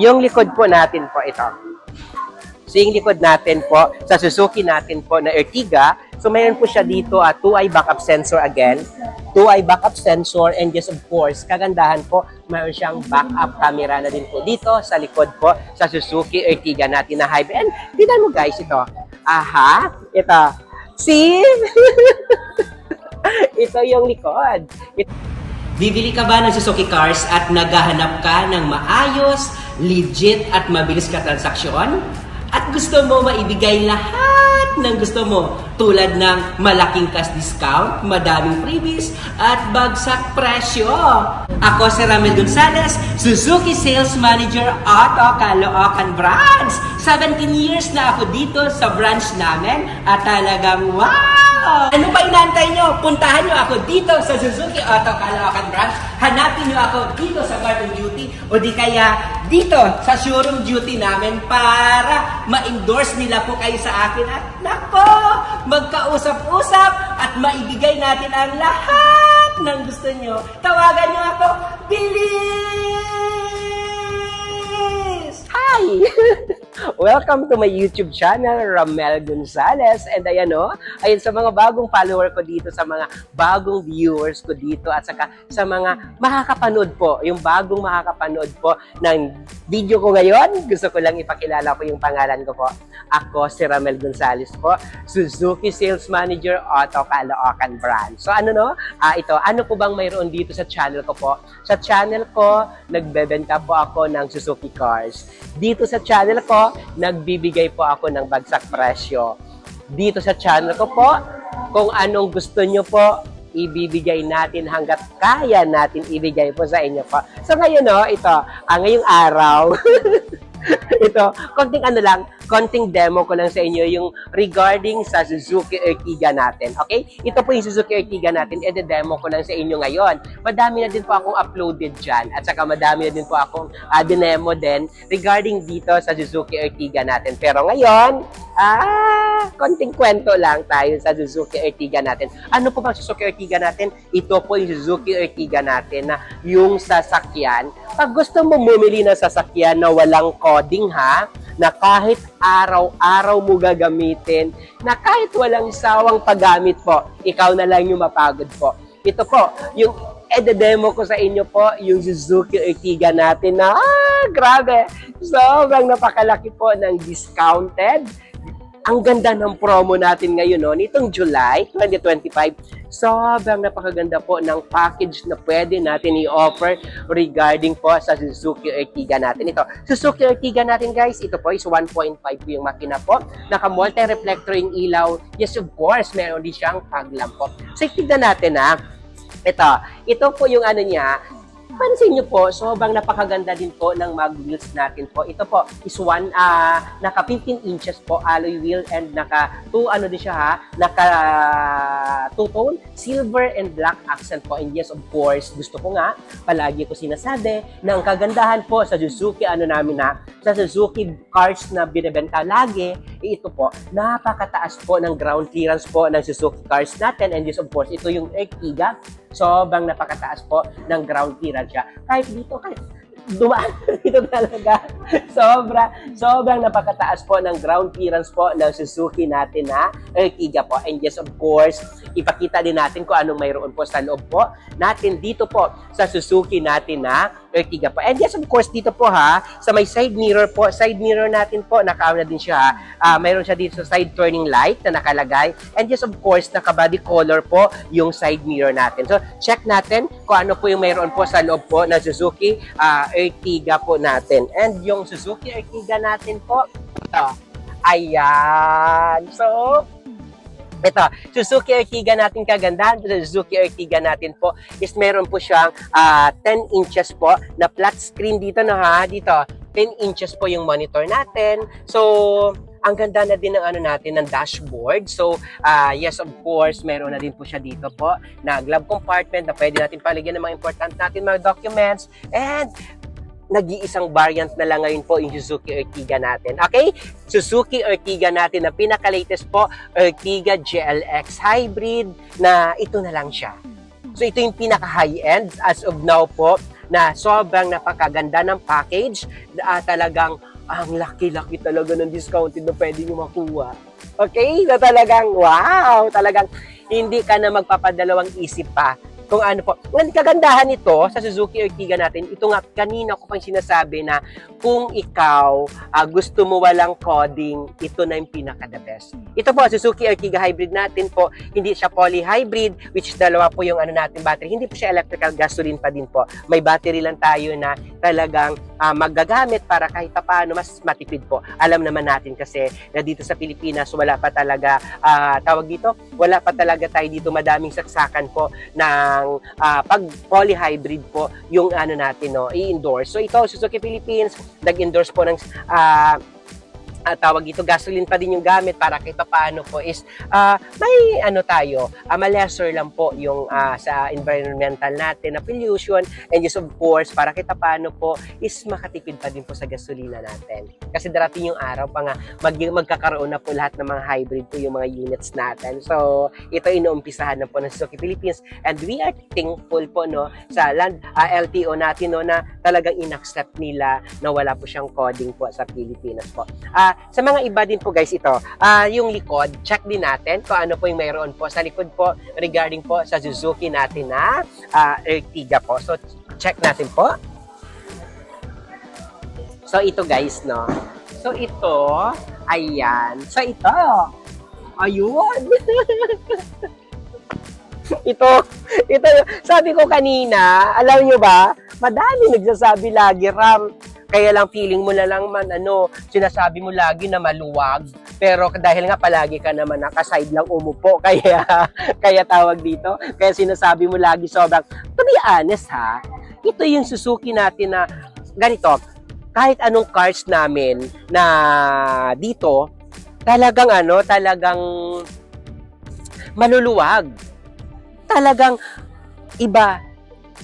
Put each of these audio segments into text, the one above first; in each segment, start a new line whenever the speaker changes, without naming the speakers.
Yung likod po natin po ito. So, yung likod natin po, sa Suzuki natin po na Ertiga, so mayroon po siya dito 2-eye backup sensor again. 2-eye backup sensor, and yes, of course, kagandahan po, mayroon siyang backup camera na din po dito sa likod po sa Suzuki Ertiga natin na hybrid. And tignan mo guys, ito. Aha, ito. See? Ito yung likod. Bibili ka ba ng Suzuki cars at naghahanap ka ng maayos, legit at mabilis ka transaksyon? At gusto mo maibigay lahat ng gusto mo tulad ng malaking cash discount, madaming freebies, at bagsak presyo. Ako si Ramel Gonzalez, Suzuki Sales Manager Auto Caloocan Branch. 17 years na ako dito sa branch namin at talagang wow! Ano pa inaantay nyo? Puntahan nyo ako dito sa Suzuki Auto Caloocan Branch. Hanapin nyo ako dito sa Garden Duty o di kaya dito sa showroom duty namin para ma-endorse nila po kayo sa akin at nako, magkausap-usap at maibigay natin ang lahat ng gusto nyo. Tawagan nyo ako, bilis! Hi! Welcome to my YouTube channel, Ramel Gonzalez. And ayan o, ayun sa mga bagong follower ko dito, sa mga bagong viewers ko dito, at saka sa mga makakapanood po, yung bagong makakapanood po ng video ko ngayon, gusto ko lang ipakilala po yung pangalan ko po. Ako si Ramel Gonzalez po, Suzuki Sales Manager Auto Caloocan Branch. So ano no? Ito, ano po bang mayroon dito sa channel ko po? Sa channel ko, nagbebenta po ako ng Suzuki cars. Dito sa channel ko, nagbibigay po ako ng bagsak presyo. Dito sa channel ko po, kung anong gusto nyo po, ibibigay natin hanggat kaya natin ibigay po sa inyo po. So ngayon ito, ngayong araw, ito, konting demo ko lang sa inyo yung regarding sa Suzuki Ertiga natin. Okay? Ito po yung Suzuki Ertiga natin, demo ko lang sa inyo ngayon. Madami na din po akong uploaded dyan, at saka madami na din po akong dinemo din regarding dito sa Suzuki Ertiga natin. Pero ngayon, konting kwento lang tayo sa Suzuki Ertiga natin. Ano po bang Suzuki Ertiga natin? Ito po yung Suzuki Ertiga natin na yung sasakyan. Pag gusto mo bumili ng sasakyan na walang coding na kahit araw-araw mo gagamitin, na kahit walang sawang paggamit po, ikaw na lang yung mapagod po. Ito po, yung demo ko sa inyo po, yung Suzuki Ertiga natin na, grabe, sobrang napakalaki po ng discounted. Ang ganda ng promo natin ngayon, nitong July 2025, sobrang napakaganda po ng package na pwede natin i-offer regarding po sa Suzuki Ertiga natin. Ito, Suzuki Ertiga natin guys, ito po is 1.5 po yung makina po. Naka-multi-reflector yung ilaw. Yes, of course, meron din siyang fog lamp po. So, tignan natin ito po yung ano niya. Pansin nyo po, sobrang napakaganda din po ng mag wheels natin po. Ito po is naka 15 inches po alloy wheel, and naka din siya naka two-tone silver and black accent po. And yes, of course, gusto ko nga, palagi ko sinasabi na ang kagandahan po sa Suzuki sa Suzuki cars na binibenta lagi, ito po, napakataas po ng ground clearance po ng Suzuki cars natin. And yes, of course, ito yung Ertiga, sobrang napakataas po ng ground clearance siya. Kahit dito, dumaan dito talaga. Sobrang napakataas po ng ground clearance po ng Suzuki natin na Ertiga po. And yes, of course, ipakita din natin kung anong mayroon po sa loob po natin dito po sa Suzuki natin na Ertiga po. And yes, of course, dito po sa may side mirror natin po, naka-on na din siya. Mayroon siya dito sa side turning light na nakalagay. And yes, of course, naka-body color po yung side mirror natin. So, check natin kung ano po yung mayroon po sa loob po ng Suzuki Ertiga po natin. And yung Suzuki Ertiga natin po, ito. Ayan. So, ito, Suzuki Ertiga natin kagandahan sa Suzuki Ertiga natin po is meron po siyang 10 inches po na flat screen dito dito 10 inches po yung monitor natin. So, ang ganda na din ng ng dashboard. So, yes, of course, meron na din po siya dito po na glove compartment na pwede natin paligyan ng mga important natin mga documents. And nag-iisang variant na lang ngayon po yung Suzuki Ertiga natin. Okay? Suzuki Ertiga natin na pinaka-latest po, Ertiga GLX Hybrid, na ito na lang siya. So ito yung pinaka-high-end as of now po na sobrang napakaganda ng package. Talagang ang laki-laki talaga ng discounted na pwede nyo makuha. Okay? Na talagang, wow! Talagang hindi ka na magpapadalawang isip pa kung ano po. Ang kagandahan nito sa Suzuki Ertiga natin, ito nga, kanina ko pang sinasabi na kung ikaw gusto mo walang coding, ito na yung pinaka-the best. Ito po, Suzuki Ertiga Hybrid natin po, hindi siya poly-hybrid, which dalawa po yung ano natin battery. Hindi po siya electrical, gasoline pa din po. May battery lang tayo na talagang magagamit para kahit paano mas matipid po. Alam naman natin kasi na dito sa Pilipinas, wala pa talaga, tawag dito, wala pa talaga tayo dito madaming saksakan po ng pag poly-hybrid po yung ano natin, no, i-endorse. So ito, Suzuki Philippines, nag-endorse po ng tawag dito, gasoline pa din yung gamit para kahit paano po is may ano tayo, ma-lesser lang po yung sa environmental natin na pollution, and just of course para kahit paano po is makatipid pa din po sa gasolina natin. Kasi darating yung araw pa nga magkakaroon na po lahat ng mga hybrid po yung mga units natin. So ito inuumpisahan na po ng Suzuki Philippines, and we are thankful po, no, sa LTO natin, no, na talagang inaccept nila na wala po siyang coding po sa Pilipinas po. Sa mga iba din po guys, ito, yung likod, check din natin kung ano po yung mayroon po sa likod po regarding po sa Suzuki natin na Ertiga po. So, check natin po. So, ito guys, no? So, ito, ayan. So, ito, ayun. ito, sabi ko kanina, alam nyo ba, madami nagsasabi lagi, Ram, kaya lang feeling mo na lang man, sinasabi mo lagi na maluwag. Pero dahil nga palagi ka naman nakaside lang umupo, kaya tawag dito. Kaya sinasabi mo lagi sobrang, to be honest ha, ito yung Suzuki natin na ganito, kahit anong cars namin na dito, talagang maluluwag. Talagang iba.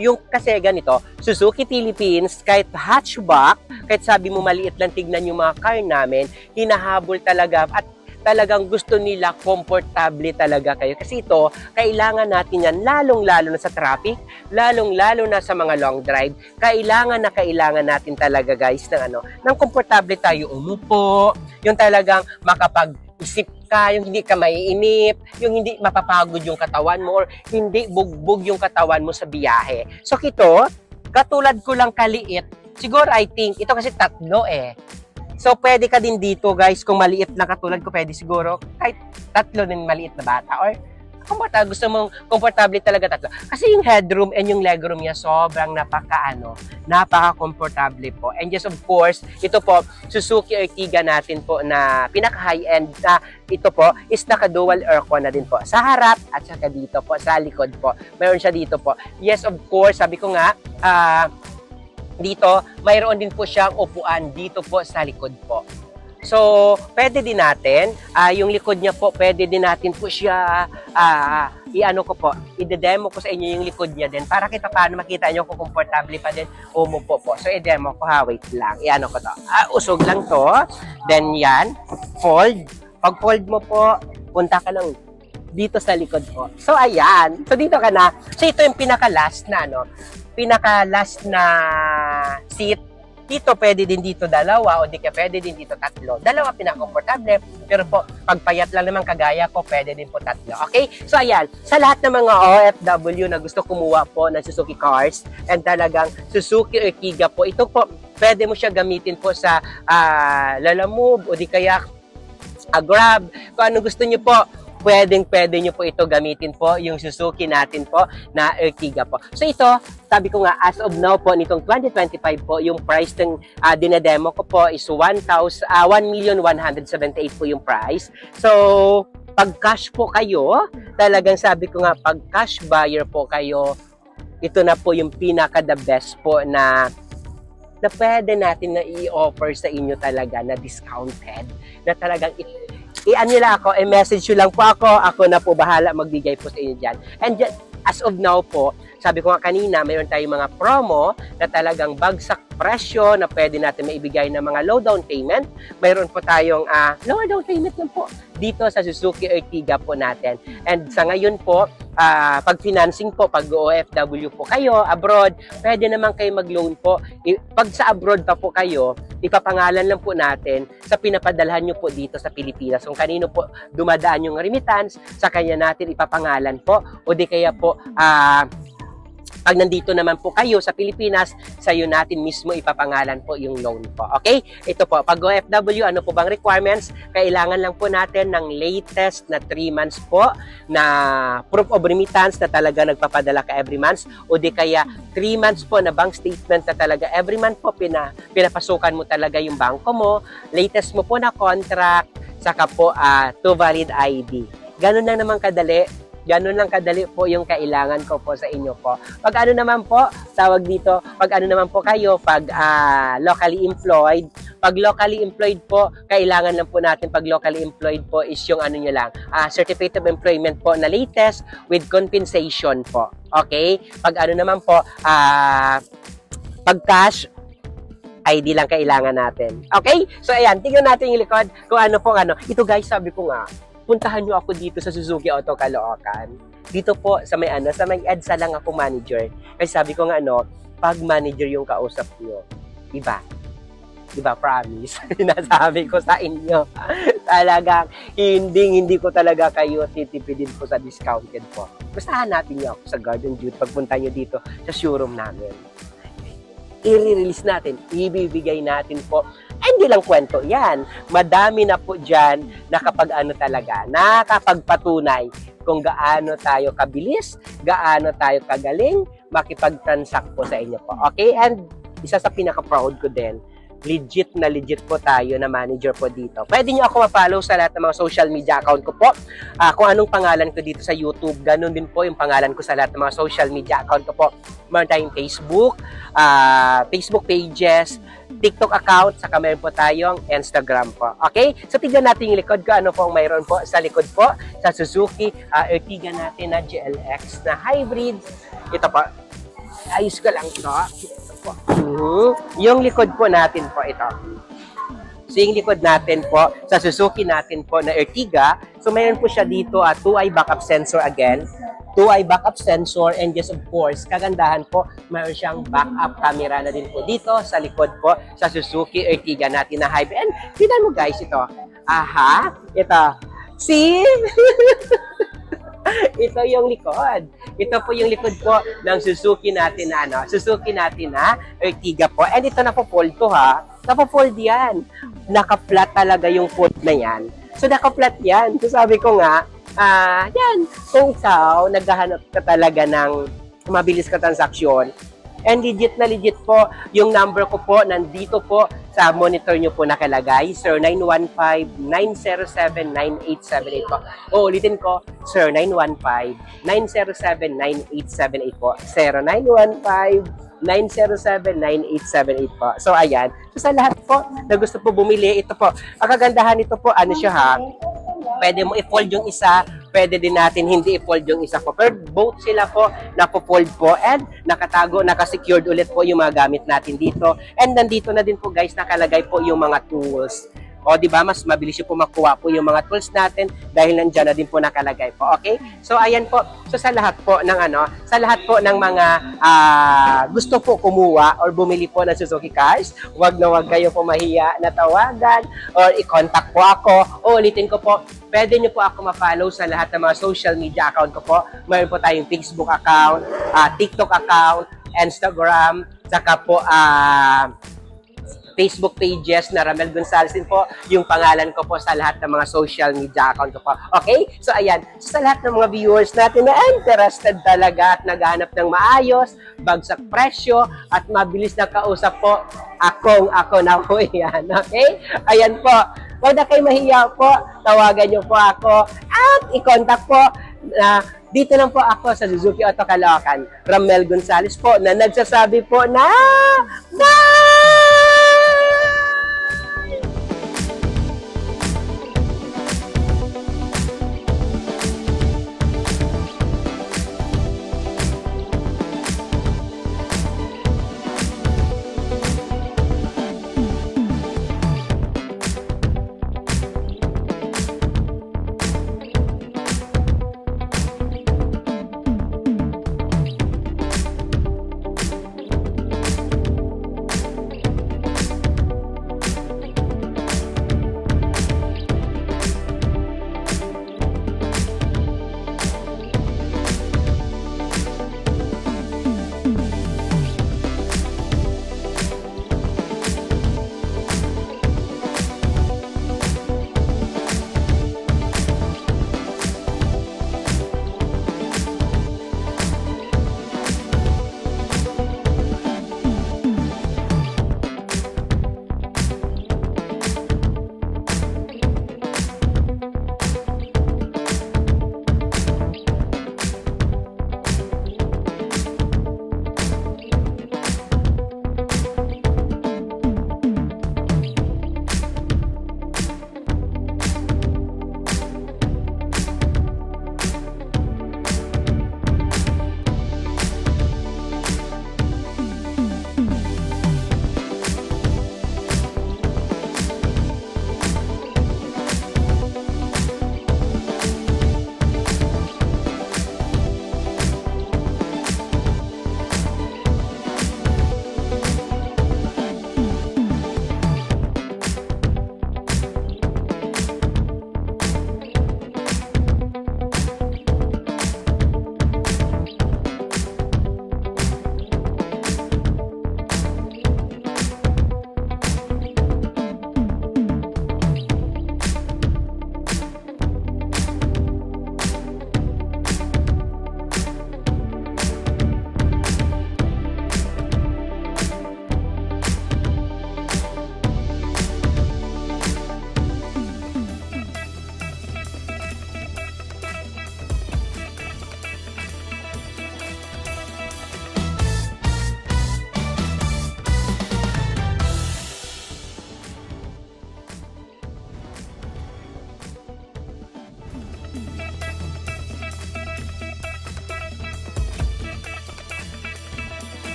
Yung kasi ganito, Suzuki Philippines, kahit hatchback, kahit sabi mo maliit lang tignan yung mga car namin, hinahabol talaga at talagang gusto nila komportable talaga kayo. Kasi ito, kailangan natin yan, lalong-lalo na sa traffic, lalong-lalo na sa mga long drive, kailangan natin talaga guys ng komportable tayo umupo, yung talagang makapag-isip ka, yung hindi ka maiinip, yung hindi mapapagod yung katawan mo, or hindi bugbog yung katawan mo sa biyahe. So ito, katulad ko lang kaliit, siguro I think, ito kasi tatlo eh. So pwede ka din dito guys, kung maliit na katulad ko, pwede siguro kahit tatlo din maliit na bata, or gusto mong komportable talaga tatlo. Kasi yung headroom and yung legroom niya sobrang napaka-komportable po. And just of course, ito po, Suzuki Ertiga natin po na pinaka-high-end na ito po is naka-dual aircon na din po. Sa harap at saka dito po, sa likod po. Mayroon siya dito po. Yes, of course, sabi ko nga, dito, mayroon din po siyang upuan dito po sa likod po. So, pwede din natin, yung likod niya po, pwede din natin po siya, i-demo ko sa inyo yung likod niya din, para kita paano makita nyo kung komportable pa din umupo po. So, i-demo ko ha, wait lang, ko to. Usog lang to, then yan, fold. Pag fold mo po, punta ka lang dito sa likod po. So, ayan. So, dito ka na. So, ito yung pinaka-last na seat. Dito, pwede din dito dalawa, o di ka pwede din dito tatlo. Dalawa pinaka-komportable, pero po, pagpayat lang naman kagaya ko, pwede din po tatlo. Okay? So, ayan. Sa lahat ng mga OFW na gusto kumuha po ng Suzuki cars, and talagang Suzuki Ertiga po, ito po, pwede mo siya gamitin po sa Lalamove, o di kaya Grab. Kung ano gusto nyo po, pwede nyo po ito gamitin po, yung Suzuki natin po na Ertiga po. So ito, sabi ko nga, as of now po, nitong 2025 po, yung price ng dinedemo ko po is 1,178,000 po yung price. So, pag cash po kayo, talagang sabi ko nga, pag cash buyer po kayo, ito na po yung pinaka-the best po na pwede natin na i-offer sa inyo talaga na discounted, na talagang nila ako, message nyo lang po ako na po bahala magbigay po sa inyo dyan. And as of now po, sabi ko nga kanina, mayroon tayong mga promo na talagang bagsak presyo na pwede natin maibigay ng mga low down payment. Mayroon po tayong lower down payment lang po dito sa Suzuki Ertiga po natin. And sa ngayon po, pag financing po, pag OFW po kayo, abroad, pwede naman kayo mag-loan po. Pag sa abroad pa po kayo, ipapangalan lang po natin sa pinapadalhan nyo po dito sa Pilipinas. Kung kanino po dumadaan yung remittance, sa kanya natin ipapangalan po. O di kaya po, pag nandito naman po kayo sa Pilipinas, sa iyo natin mismo ipapangalan po yung loan po. Okay? Ito po, pag OFW, ano po bang requirements? Kailangan lang po natin ng latest na 3 months po na proof of remittance na talaga nagpapadala ka every month, o di kaya 3 months po na bank statement na talaga every month po pinapasukan mo talaga yung bangko mo, latest mo po na contract, saka po 2 valid ID. Ganun lang naman kadali. Ganun lang kadali po yung kailangan ko po sa inyo po. Pag ano naman po, tawag dito, pag ano naman po kayo, pag locally employed po, kailangan lang po natin pag locally employed po is yung ano nyo lang, certificate of employment po na latest with compensation po. Okay? Pag ano naman po, pag cash, ID lang kailangan natin. Okay? So ayan, tingnan natin yung likod kung ano po ano. Ito guys, sabi ko nga, puntahan nyo ako dito sa Suzuki Auto Caloocan. Dito po sa may EDSA lang ako manager. Kasi sabi ko nga pag manager yung kausap nyo, iba, promise. Nasabi ko sa inyo. Talagang hindi ko talaga kayo titipidin po sa discounted po. Bastahan natin nyo ako sa Garden Duty pagpunta nyo dito sa showroom namin. I-release natin, ibibigay natin po. Hindi lang kwento yan. Madami na po dyan na kapag nakapagpatunay kung gaano tayo kabilis, gaano tayo kagaling, makipag-transact po sa inyo po. Okay? And isa sa pinaka-proud ko din, legit po tayo na manager po dito. Pwede nyo ako ma-follow sa lahat ng mga social media account ko po. Kung anong pangalan ko dito sa YouTube, ganun din po yung pangalan ko sa lahat ng mga social media account ko po. Meron tayong Facebook, Facebook pages, TikTok account, saka meron po tayong Instagram po. Okay? So, tignan natin yung likod ko. Ano po ang mayroon po sa likod po sa Suzuki Ertiga natin na GLX na hybrid. Ito po. Ayos ko lang ito. Yung likod po natin po ito. So, yung likod natin po sa Suzuki natin po na Ertiga. So, mayroon po siya dito 2-eye backup sensor again. 2-eye backup sensor, and just of course, kagandahan po, mayroon siyang backup camera na din po dito sa likod po sa Suzuki Ertiga natin na hybrid. And tignan mo guys ito. Aha, ito. See? Ito yung likod. Ito po yung likod po ng Suzuki natin na Ertiga po. And ito napo-fold to ha. Napo-fold yan. Naka-flat talaga yung fold na yan. So naka-flat yan. So sabi ko nga, yan, kung ikaw naghahanap ka talaga ng mabilis ka transaksyon, and legit na legit po, yung number ko po, nandito po sa monitor nyo po nakalagay, sir 915-907-9878 po. Ulitin ko, sir 915-907-9878 po. 0915-907-9878 po. So, ayan. So, sa lahat po na gusto po bumili, ito po. Ang kagandahan nito po, ano siya ha? Pwede mo i-fold yung isa, pwede din natin hindi i-fold yung isa po. Pero both sila po, napo-fold po and nakatago, nakasecured ulit po yung mga gamit natin dito. And nandito na din po guys, nakalagay po yung mga tools. O, di ba, mas mabilis yung po makuha po yung mga tools natin dahil nandiyan na din po nakalagay po. Okay? So, ayan po. So, sa lahat po ng sa lahat po ng mga gusto po kumuha or bumili po ng Suzuki cars, wag na wag kayo po mahiya na tawagan or i-contact po ako. O, ulitin ko po, pwede nyo po ako ma-follow sa lahat ng mga social media account ko po. Mayroon po tayong Facebook account, TikTok account, Instagram, saka po, Facebook pages na Ramel Gonzales din po, yung pangalan ko po sa lahat ng mga social media account ko po. Okay? So, ayan. So, sa lahat ng mga viewers natin na interested talaga at naghahanap ng maayos, bagsak presyo, at mabilis na kausap po, ako na po yan. Okay? Ayan po. Huwag na kayo mahiya po, tawagan nyo po ako, at i-contact po dito lang po ako sa Suzuki Auto Caloocan, Ramel Gonzales po, na nagsasabi po na